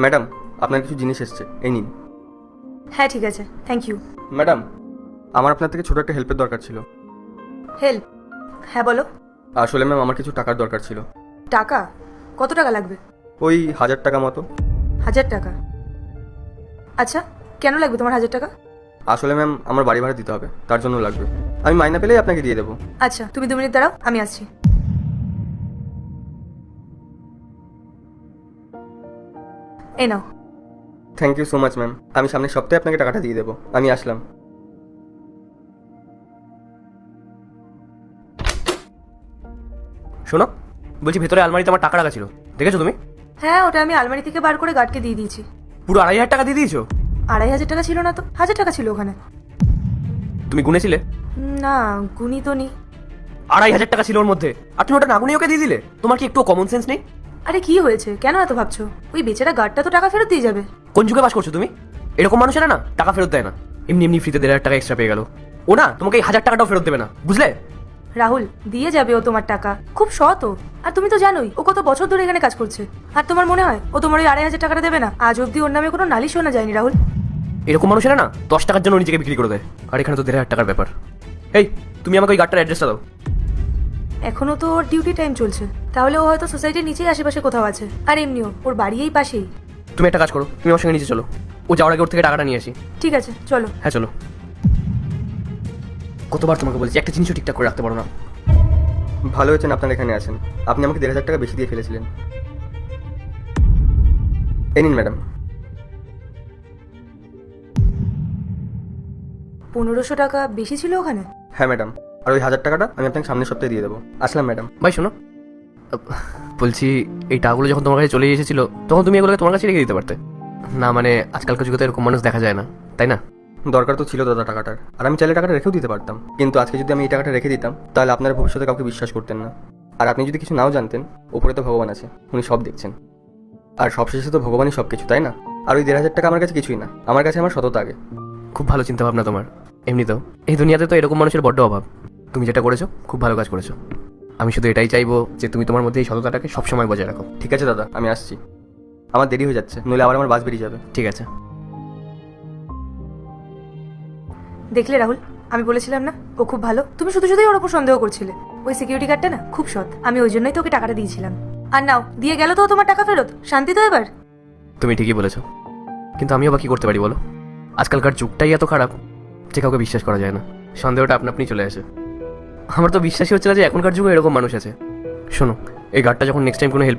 Madam, আপনার কিছু জিনিস এসছে, এই নিন। হ্যাঁ ঠিক আছে, থ্যাংক ইউ। ম্যাডাম, আমার আপনার থেকে ছোট একটা হেল্পের দরকার ছিল। হেল্প? হ্যাঁ বলো। আসলে ম্যাম, আমার কিছু টাকার দরকার ছিল। টাকা? কত টাকা লাগবে? ওই 1000 টাকা মতো। 1000 টাকা? আচ্ছা, কেন লাগবে তোমার 1000 টাকা? আসলে ম্যাম, আমার বাড়ি ভাড়া দিতে হবে, তার জন্য লাগবে। আমি মাইনা পেলেই আপনাকে দিয়ে দেবো। আচ্ছা, তুমি 2 মিনিট দাঁড়াও, আমি আসছি। এই নাও। Thank you so much ma'am. আমি সামনের সপ্তাহে আপনাকে টাকাটা দিয়ে দেবো। আমি আসলাম। শোনো, বলছি ভেতরে আলমারিতে আমার টাকা রাখা ছিল, দেখেছো তুমি? হ্যাঁ, ওটা আমি আলমারি থেকে বার করে গার্ডকে দিয়ে দিয়েছি। পুরো 2500 টাকা দিয়ে দিয়েছো? 2500 টাকা ছিল না তো, 1000 টাকা ছিল ওখানে। তুমি গুনেছিলে? না, গুনি তো নি। 2500 টাকা ছিল ওর মধ্যে, আর তুমি ওটা না গুনে ওকে দিয়ে দিলে? তোমার কি একটু কমন সেন্স নেই? আরে কি হয়েছে, কেন এত ভাবছো? ওই বেচারা গার্ডটা তো টাকা ফেরত দিয়ে যাবে। কোন যুগে বাস করছো তুমি? এরকম মানুষেরা না টাকা ফেরত দেয় না, এমনি এমনি ফ্রিতে 1500 টাকা এক্সট্রা পেয়ে গেল। ও না তোমাকে এই 1000 টাকাটাও ফেরত দেবে না, বুঝলে? রাহুল, দিয়ে যাবে ও তোমার টাকা, খুব সৎ ও। আর তুমি তো জানোই ও কত বছর ধরে এখানে কাজ করছে। আর তোমার মনে হয় ও তোমার ওই 2500 টাকাটা দেবে না? আজ অব্দি ওর নামে কোনো নালিশ শোনা যায়নি রাহুল। এরকম মানুষেরা না 10 টাকার জন্য নিজেকে বিক্রি করে দেয়, আর এখানে তো 1500 টাকার ব্যাপার। এই, তুমি আমাকে ওই গাড়টার অ্যাড্রেসটা দাও। এখনো তো ওর ডিউটি টাইম চলছে, তাহলে ও হয়তো সোসাইটির নিচেই আশেপাশে কোথাও আছে। আর এমনিও ওর বাড়ি এই পাশেই। তুমি একটা কাজ করো, তুমি আমার সঙ্গে নিচে চলো, ও যাওয়ার আগে ওর থেকে টাকাটা নিয়ে আসি। ঠিক আছে, চলো। হ্যাঁ চলো। কতবার তোমাকে বলছি একটা জিনিসও ঠিকঠাক করে রাখতে পারো না। ভালো হয়েছেন আপনারা এখানে আছেন। আপনি আমাকে 1500 টাকা বেশি দিয়ে ফেলেছিলেন। এই নিন ম্যাডাম। 1500 টাকা বেশি ছিল ওখানে? হ্যাঁ ম্যাডাম, আর ওই 1000 টাকাটা আমি আপনাকে সামনের সপ্তাহে দিয়ে দেবো। আসলাম ম্যাডাম। ভাই শোনো, বলছি এই টাকাগুলো যখন তোমার কাছে চলে এসেছিল তখন তুমি এগুলোকে তোমার কাছে রেখে দিতে পারতে না? মানে আজকালকার যুগে তো এরকম মানুষ দেখা যায় না, তাই না? দরকার তো ছিল দাদা টাকাটার, আর আমি চাইলে টাকাটা রেখেও দিতে পারতাম। কিন্তু আজকে যদি আমি এই টাকাটা রেখে দিতাম, তাহলে আপনারা ভবিষ্যতে কাউকে বিশ্বাস করতেন না। আর আপনি যদি কিছু নাও জানতেন, ওপরে তো ভগবান আছে, উনি সব দেখছেন। আর সবশেষে তো ভগবানই সব কিছু, তাই না? আর ওই 1500 টাকা আমার কাছে কিছুই না, আমার কাছে আমার সততা আগে। খুব ভালো চিন্তা ভাবনা তোমার। এমনিতেও এই দুনিয়াতে তো এরকম মানুষের বড্ড অভাব। তুমি যেটা করেছো খুব ভালো কাজ করেছো। আমি শুধু এটাই চাইবো যে তুমি তোমার মধ্যে এই সততাটাকে সবসময় বজায় রাখো। ঠিক আছে দাদা, আমি আসছি। আমার দেরি হয়ে যাচ্ছে, নইলে আবার আমার বাস বেরিয়ে যাবে। ঠিক আছে। দেখলে রাহুল, আমি বলেছিলাম না ও খুব ভালো? তুমি শুধু শুধুই ওর উপর সন্দেহ করছিলে। ওই সিকিউরিটি গার্ডটা না খুব সৎ, আমি ওই জন্যই তোকে টাকাটা দিয়েছিলাম। আর নাও, দিয়ে গেল তো ও তোমার টাকা ফেরত, শান্তি তো এবার? তুমি ঠিকই বলেছো, কিন্তু আমিও বা কি করতে পারি বলো? আজকালকার যুগটাই এত খারাপ যে কাউকে বিশ্বাস করা যায় না, সন্দেহটা আপনা আপনি চলে আসে। আমার তো বিশ্বাসই হচ্ছে না যে এখনকার যুগে এরকম মানুষ আছে। শোনো, এই গার্ডটা যখন নেক্সট টাইম কোনো হেল্প